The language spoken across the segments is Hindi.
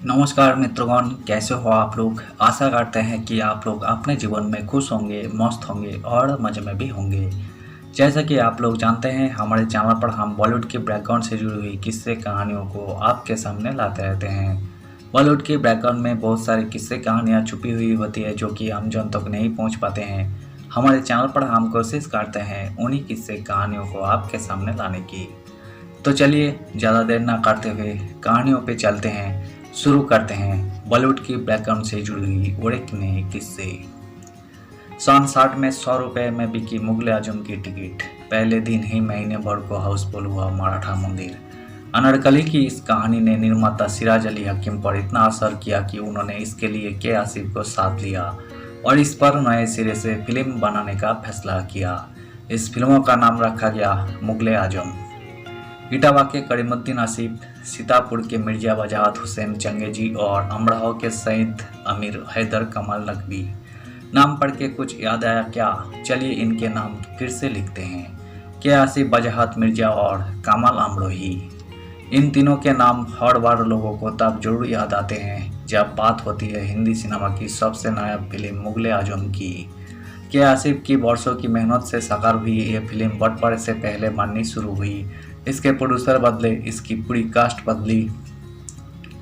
नमस्कार मित्रगण, कैसे हो आप लोग। आशा करते हैं कि आप लोग अपने जीवन में खुश होंगे, मस्त होंगे और मज़े में भी होंगे। जैसा कि आप लोग जानते हैं, हमारे चैनल पर हम बॉलीवुड के बैकग्राउंड से जुड़ी हुई किस्से कहानियों को आपके सामने लाते रहते हैं। बॉलीवुड के बैकग्राउंड में बहुत सारी किस्से कहानियाँ छुपी हुई होती है जो कि हम जन तक नहीं पहुँच पाते हैं। हमारे चैनल पर हम कोशिश करते हैं उन्हीं किस्से कहानियों को आपके सामने लाने की। तो चलिए ज़्यादा देर ना करते हुए कहानियों पे चलते हैं। शुरू करते हैं बॉलीवुड की बैकग्राउंड से जुड़ी हुई और एक नए किस्से। सन 60 में 100 रुपये में बिकी मुगल आजम की टिकट। पहले दिन ही महीने भर को हाउसफुल हुआ मराठा मंदिर। अनारकली की इस कहानी ने निर्माता सिराज अली हकीम पर इतना असर किया कि उन्होंने इसके लिए के आसिफ को साथ लिया और इस पर नए सिरे से फिल्म बनाने का फैसला किया। इस फिल्मों का नाम रखा गया मुगल आजम। इटावा के करीमुद्दीन आसिफ, सीतापुर के मिर्जा वजाहत हुसैन चंगेजी और अमराह के सईद अमीर हैदर कमाल नकवी। नाम पढ़ के कुछ याद आया क्या? चलिए इनके नाम फिर से लिखते हैं। के आसिफ, वजाहत मिर्जा और कमाल अमरोही। इन तीनों के नाम हर बार लोगों को तब जरूर याद आते हैं जब बात होती है हिंदी सिनेमा की सबसे नायाब फिल्म मुगल आजम की। के आसिफ की वर्षों की मेहनत से साकार हुई ये फिल्म बटवारे से पहले बननी शुरू हुई। इसके प्रोड्यूसर बदले, इसकी पूरी कास्ट बदली,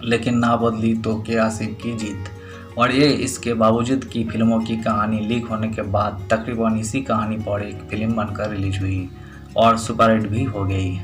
लेकिन ना बदली तो के आसिफ की जीत। और ये इसके बावजूद कि फिल्मों की कहानी लीक होने के बाद तकरीबन इसी कहानी पर एक फिल्म बनकर रिलीज हुई और सुपरहिट भी हो गई।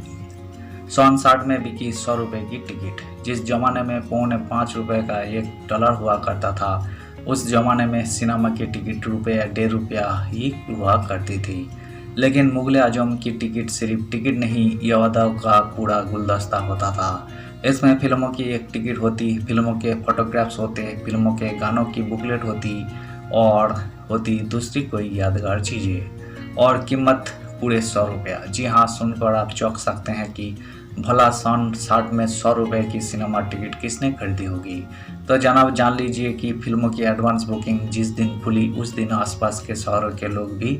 सन 60 में बिकी 100 रुपये की टिकट। जिस जमाने में ₹5.25 का $1 हुआ करता था, उस जमाने में सिनेमा की टिकट रुपये या ₹1.5 ही हुआ करती थी। लेकिन मुगल आजम की टिकट सिर्फ टिकट नहीं, यादों का पूरा गुलदस्ता होता था। इसमें फिल्मों की एक टिकट होती, फिल्मों के फोटोग्राफ्स होते, फिल्मों के गानों की बुकलेट होती और होती दूसरी कोई यादगार चीज़ें। और कीमत पूरे 100 रुपया। जी हाँ, सुनकर आप चौंक सकते हैं कि भला सन 60 में 100 रुपये की सिनेमा टिकट किसने खरीदी होगी। तो जनाब जान लीजिए कि फिल्मों की एडवांस बुकिंग जिस दिन खुली उस दिन आसपास के शहरों के लोग भी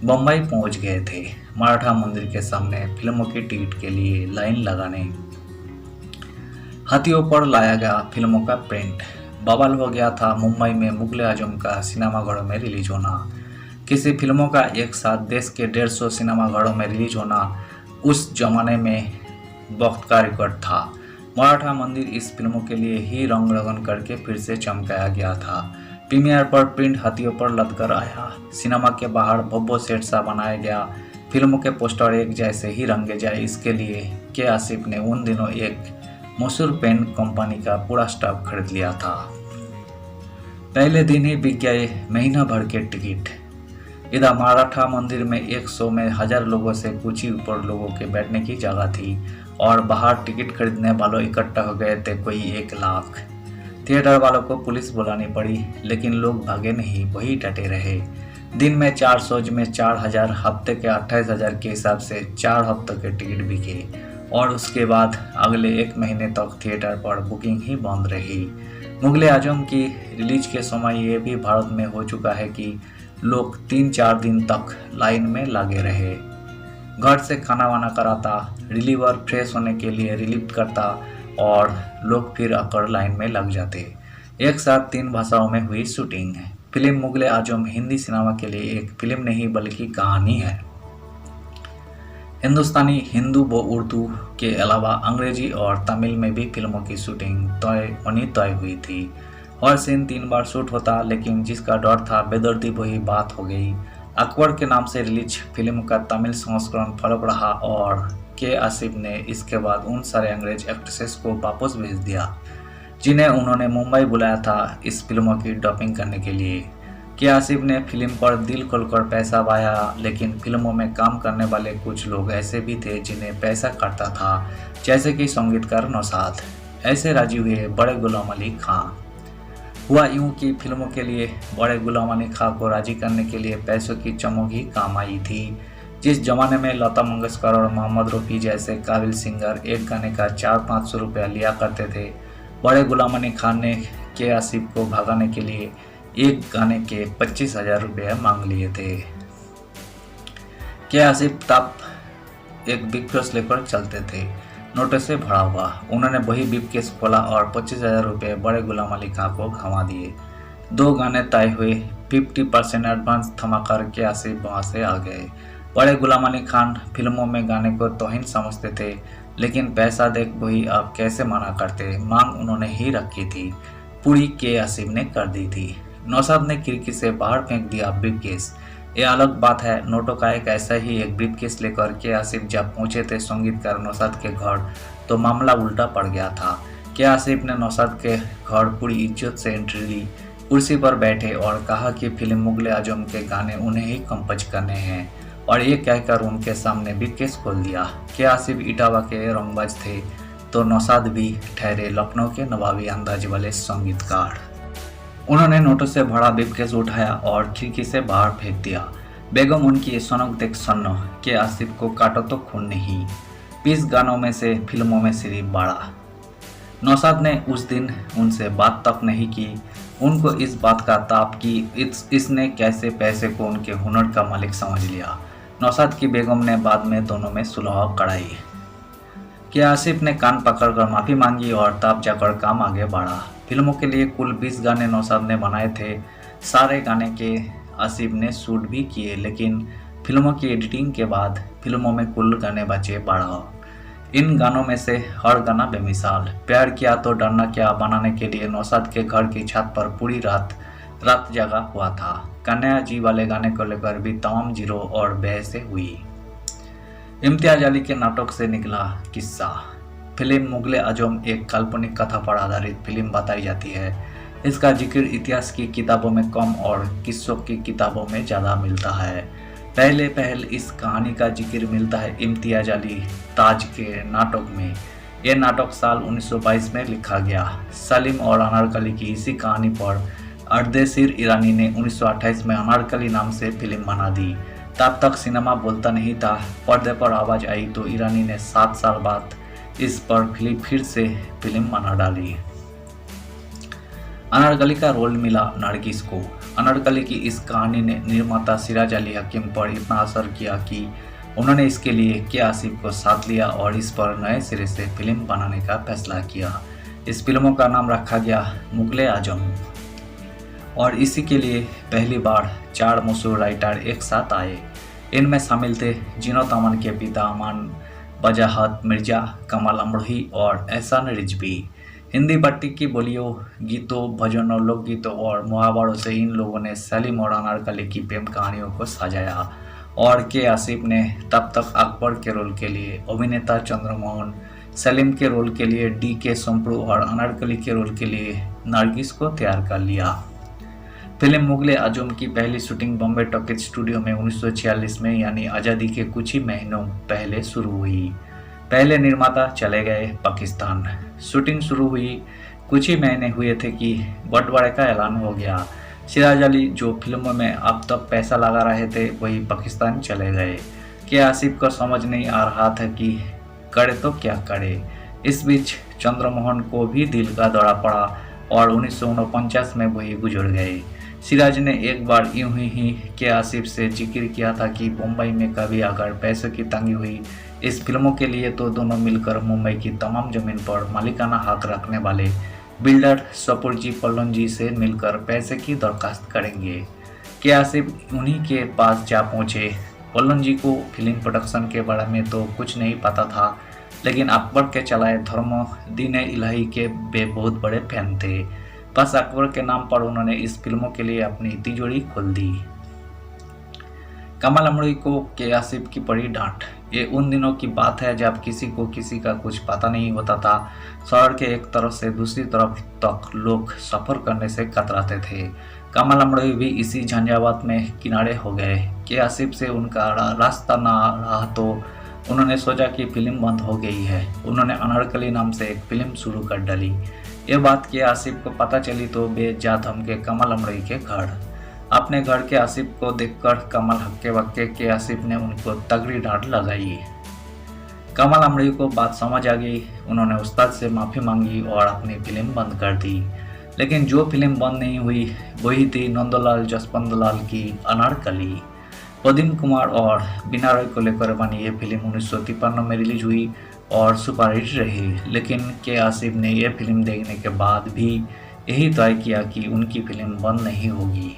बम्बई पहुंच गए थे मराठा मंदिर के सामने फिल्मों की टिकट के लिए लाइन लगाने। हाथियों पर लाया गया फिल्मों का प्रिंट। बवाल हो गया था मुंबई में मुगल आजम का सिनेमाघरों में रिलीज होना। किसी फिल्मों का एक साथ देश के 150 सिनेमाघरों में रिलीज होना उस जमाने में वक्त का रिकॉर्ड था। मराठा मंदिर इस फिल्मों के लिए ही रंग रोगन करके फिर से चमकाया गया था। प्रीमियर पर प्रिंट हाथियों पर लदकर आया। सिनेमा के बाहर भव्य सेट सा बनाया गया। फिल्मों के पोस्टर एक जैसे ही रंगे जाए, इसके लिए के आसिफ ने उन दिनों एक मशहूर पेन कंपनी का पूरा स्टाफ खरीद लिया था। पहले दिन ही बिक गए महीना भर के टिकट। इधर मराठा मंदिर में एक शो में 1000 लोगों से कुछ ही ऊपर लोगों के बैठने की जगह थी और बाहर टिकट खरीदने वालों इकट्ठा हो गए थे कोई 1 लाख। थिएटर वालों को पुलिस बुलानी पड़ी, लेकिन लोग भागे नहीं, वही डटे रहे। दिन में 4 शोज में 4000, हफ्ते के 28,000 के हिसाब से 4 हफ्तों के टिकट बिके और उसके बाद अगले 1 महीने तक थिएटर पर बुकिंग ही बंद रही। मुगल आजम की रिलीज के समय ये भी भारत में हो चुका है कि लोग 3-4 दिन तक लाइन में लगे रहे। घर से खाना वाना कराता, रिलीवर फ्रेश होने के लिए रिलीव करता और लोग फिर आकर लाइन में लग जाते। एक साथ 3 भाषाओं में हुई शूटिंग। फिल्म मुगल आजम हिंदी सिनेमा के लिए एक फिल्म नहीं बल्कि कहानी है। हिंदुस्तानी, हिंदू व उर्दू के अलावा अंग्रेजी और तमिल में भी फिल्मों की शूटिंग तय हुई थी। हर सीन 3 बार शूट होता, लेकिन जिसका डर था बेदर्दी वही बात हो गई। अकबर के नाम से रिलीज फिल्म का तमिल संस्करण फ्लॉप रहा और के आसिफ ने इसके बाद उन सारे अंग्रेज एक्ट्रेसेस को वापस भेज दिया जिन्हें उन्होंने मुंबई बुलाया था इस फिल्मों की डबिंग करने के लिए। के आसिफ ने फिल्म पर दिल खोलकर पैसा बहाया, लेकिन फिल्मों में काम करने वाले कुछ लोग ऐसे भी थे जिन्हें पैसा काटता था, जैसे कि संगीतकार नौशाद। ऐसे राजी हुए बड़े गुलाम अली खां। हुआ यूं कि फिल्मों के लिए बड़े गुलाम अली खां को राजी करने के लिए पैसों की चमक ही काम आई थी। जिस जमाने में लता मंगेशकर और मोहम्मद रफ़ी जैसे काबिल सिंगर एक गाने का 400-500 रुपया लिया करते थे, बड़े गुलाम अली खान ने के आसिफ को भगाने के लिए एक गाने के 25,000 रुपये मांग लिए थे। के आसिफ तब एक बिग बॉस लेकर चलते थे। नोटों से भरा हुआ। उन्होंने वही ब्रीफकेस खोला और 25,000 रुपये बड़े गुलाम अली खां को थमा दिए। 2 गाने तय हुए। 50% एडवांस थमाकर के आसिफ वहाँ से आ गए। बड़े गुलाम अली खान फिल्मों में गाने को तौहीन समझते थे, लेकिन पैसा देख वही अब कैसे मना करते। मांग उन्होंने ही रखी थी, पूरी के आसिफ ने कर दी थी। नौशाद ने खिड़की से बाहर फेंक दिया ब्रीफकेस। ये अलग बात है, नोटों का एक ऐसा ही एक ब्रीफकेस लेकर के आसिफ जब पहुंचे थे संगीतकार नौशाद के घर, तो मामला उल्टा पड़ गया था। के आसिफ ने नौशाद के घर पूरी इज्जत से एंट्री ली, कुर्सी पर बैठे और कहा कि फिल्म मुगले आजम के गाने उन्हें ही कंपोज करने हैं, और ये कहकर उनके सामने ब्रीफकेस खोल दिया। के आसिफ इटावा के रंगबाज थे, तो नौशाद भी ठहरे लखनऊ के नवाबी अंदाज वाले संगीतकार। उन्होंने नोटों से भरा ब्रीफकेस उठाया और खिड़की से बाहर फेंक दिया। बेगम उनकी सनक देख सन्न, के आसिफ को काटो तो खून नहीं। 20 गानों में से फिल्मों में सिर्फ 12। नौशाद ने उस दिन उनसे बात तक नहीं की। उनको इस बात का ताप कि इसने कैसे पैसे को उनके हुनर का मालिक समझ लिया। नौशाद की बेगम ने बाद में दोनों में सुलह कराई। के आसिफ ने कान पकड़कर माफ़ी मांगी और तब जाकर काम आगे बढ़ा। फिल्मों के लिए कुल 20 गाने नौशाद ने बनाए थे। सारे गाने के आसिफ ने शूट भी किए, लेकिन फिल्मों की एडिटिंग के बाद फिल्मों में कुल गाने बचे 12। इन गानों में से हर गाना बेमिसाल। प्यार किया तो डरना क्या बनाने के लिए नौशाद के घर की छत पर पूरी रात जगा हुआ था। कन्हैया जी वाले गाने को लेकर भी तमाम जीरो और बहसें हुई। इम्तियाज अली के नाटक से निकला किस्सा। फिल्म मुगले आजम एक काल्पनिक कथा पर आधारित फिल्म बताई जाती है। इसका जिक्र इतिहास की किताबों में कम और किस्सों की किताबों में ज़्यादा मिलता है। पहल इस कहानी का जिक्र मिलता है इम्तियाज अली ताज के नाटक में। यह नाटक साल 1922 में लिखा गया। सलीम और अनारकली की इसी कहानी पर अर्देशीर ईरानी ने 1928 में अनारकली नाम से फिल्म बना दी। तब तक सिनेमा बोलता नहीं था। पर्दे पर आवाज़ आई तो ईरानी ने 7 साल बाद इस पर फिर से फिल्म बना डाली। अनारकली का रोल मिला नरगिस को। अनारकली की इस कहानी ने निर्माता सिराज अली हकीम पर इतना असर किया कि उन्होंने इसके लिए के आसिफ को साथ लिया और इस पर नए सिरे से फिल्म बनाने का फैसला किया। इस फिल्मों का नाम रखा गया मुगले आजम, और इसी के लिए पहली बार 4 मशहूर राइटर एक साथ आए। इनमें शामिल थे जीनत अमन के पिता अमान वजाहत मिर्जा, कमाल अमरोही और एहसान रिजवी। हिंदी पट्टी की बोलियों, गीतों, भजनों, लोकगीतों और मुहावरों से इन लोगों ने सलीम और अनारकली की प्रेम कहानियों को सजाया। और के आसिफ ने तब तक अकबर के रोल के लिए अभिनेता चंद्रमोहन, सलीम के रोल के लिए DK सोमप्रू और अनारकली के रोल के लिए नरगिस को तैयार कर लिया। फिल्म मुगले आजम की पहली शूटिंग बॉम्बे टॉकीज स्टूडियो में 1946 में, यानी आज़ादी के कुछ ही महीनों पहले शुरू हुई। पहले निर्माता चले गए पाकिस्तान। शूटिंग शुरू हुई कुछ ही महीने हुए थे कि बंटवारे का ऐलान हो गया। सिराज अली, जो फिल्मों में अब तक पैसा लगा रहे थे, वही पाकिस्तान चले गए। के आसिफ को समझ नहीं आ रहा था कि करे तो क्या करे। इस बीच चंद्रमोहन को भी दिल का दौरा पड़ा और 1949 में वही गुजर गए। सिराज ने एक बार यूं ही के आसिफ से जिक्र किया था कि मुंबई में कभी अगर पैसों की तंगी हुई इस फिल्मों के लिए तो दोनों मिलकर मुंबई की तमाम जमीन पर मालिकाना हक रखने वाले बिल्डर सपुरजी पल्लन जी से मिलकर पैसे की दरखास्त करेंगे। के आसिफ उन्हीं के पास जा पहुंचे। पल्लन जी को फिल्म प्रोडक्शन के बारे में तो कुछ नहीं पता था, लेकिन अकबर के चलाए धर्म दीन इलाही के वे बहुत बड़े फैन थे। बस अकबर के नाम पर उन्होंने इस फिल्मों के लिए अपनी तिजोरी खोल दी। कमाल अमरोही को के आसिफ की पड़ी डांट। ये उन दिनों की बात है जब किसी को किसी का कुछ पता नहीं होता था। शहर के एक तरफ से दूसरी तरफ तक लोग सफ़र करने से कतराते थे। कमाल अमरोही भी इसी झंझावात में किनारे हो गए। के आसिफ से उनका रास्ता ना रहा तो उन्होंने सोचा कि फिल्म बंद हो गई है। उन्होंने अनारकली नाम से एक फिल्म शुरू कर डाली। ये बात के आसिफ को पता चली तो वे जा धमके कमाल अमरोही के घर। अपने घर के आसिफ को देखकर कमाल हक्के बक्के के आसिफ ने उनको तगड़ी डांट लगाई। कमाल अमरोही को बात समझ आ गई। उन्होंने उस्ताद से माफ़ी मांगी और अपनी फिल्म बंद कर दी। लेकिन जो फिल्म बंद नहीं हुई वही थी नंदलाल जसवंतलाल की अनारकली। प्रदीप कुमार और बीना रॉय को लेकर बनी ये फिल्म 1953 में रिलीज हुई। और सुपरहिट रही, लेकिन के आसिफ ने यह फिल्म देखने के बाद भी यही तय किया कि उनकी फिल्म बंद नहीं होगी।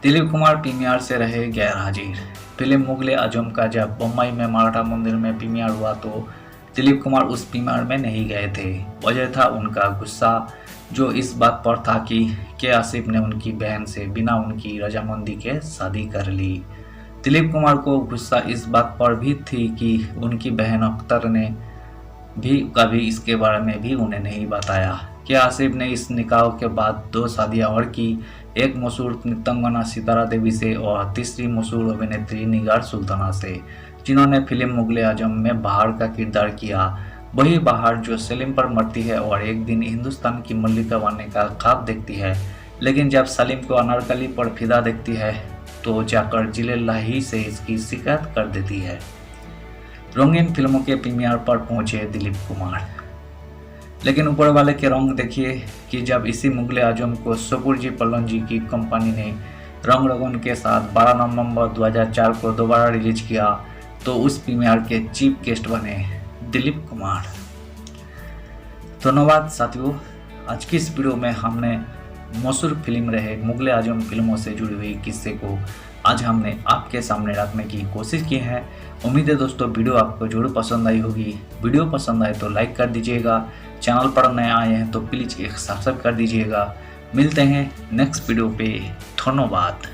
दिलीप कुमार प्रीमियर से रहे गैर हाजिर। फिल्म मुगले आजम का जब बम्बई में मराठा मंदिर में प्रीमियर हुआ तो दिलीप कुमार उस प्रीमियर में नहीं गए थे। वजह था उनका गुस्सा, जो इस बात पर था कि के आसिफ ने उनकी बहन से बिना उनकी रजामंदी के शादी कर ली। दिलीप कुमार को गुस्सा इस बात पर भी थी कि उनकी बहन अख्तर ने भी कभी इसके बारे में भी उन्हें नहीं बताया। के आसिफ ने इस निकाह के बाद 2 शादियां और की, एक मशहूर नृत्यांगना सितारा देवी से और तीसरी मशहूर अभिनेत्री निगार सुल्ताना से, जिन्होंने फिल्म मुगले आजम में बहार का किरदार किया। वही बहार जो सलीम पर मरती है और एक दिन हिंदुस्तान की मल्लिका बनने का ख्वाब देखती है, लेकिन जब सलीम को अनारकली पर फिदा देखती है तो जाकर जिलेल्लाही से इसकी शिकायत कर देती है। रंगीन फिल्मों के प्रीमियर पर पहुंचे दिलीप कुमार, लेकिन ऊपर वाले के रंग देखिए कि जब इसी मुगले आजम को शोपुरजी पल्लन जी की कंपनी ने रंग रगन के साथ 12 नवंबर 2004 को दोबारा रिलीज किया तो उस प्रीमियर के चीफ गेस्ट बने दिलीप कुमार। धन्यवाद साथियों, आज की इस वीडियो में हमने मशहूर फिल्म रहे मुगले आजम फिल्मों से जुड़ी हुई किस्से को आज हमने आपके सामने रखने की कोशिश की है। उम्मीद है दोस्तों वीडियो आपको जरूर पसंद आई होगी। वीडियो पसंद आए तो लाइक कर दीजिएगा, चैनल पर नए आए हैं तो प्लीज़ एक सब्सक्राइब कर दीजिएगा। मिलते हैं नेक्स्ट वीडियो पे, धन्यवाद।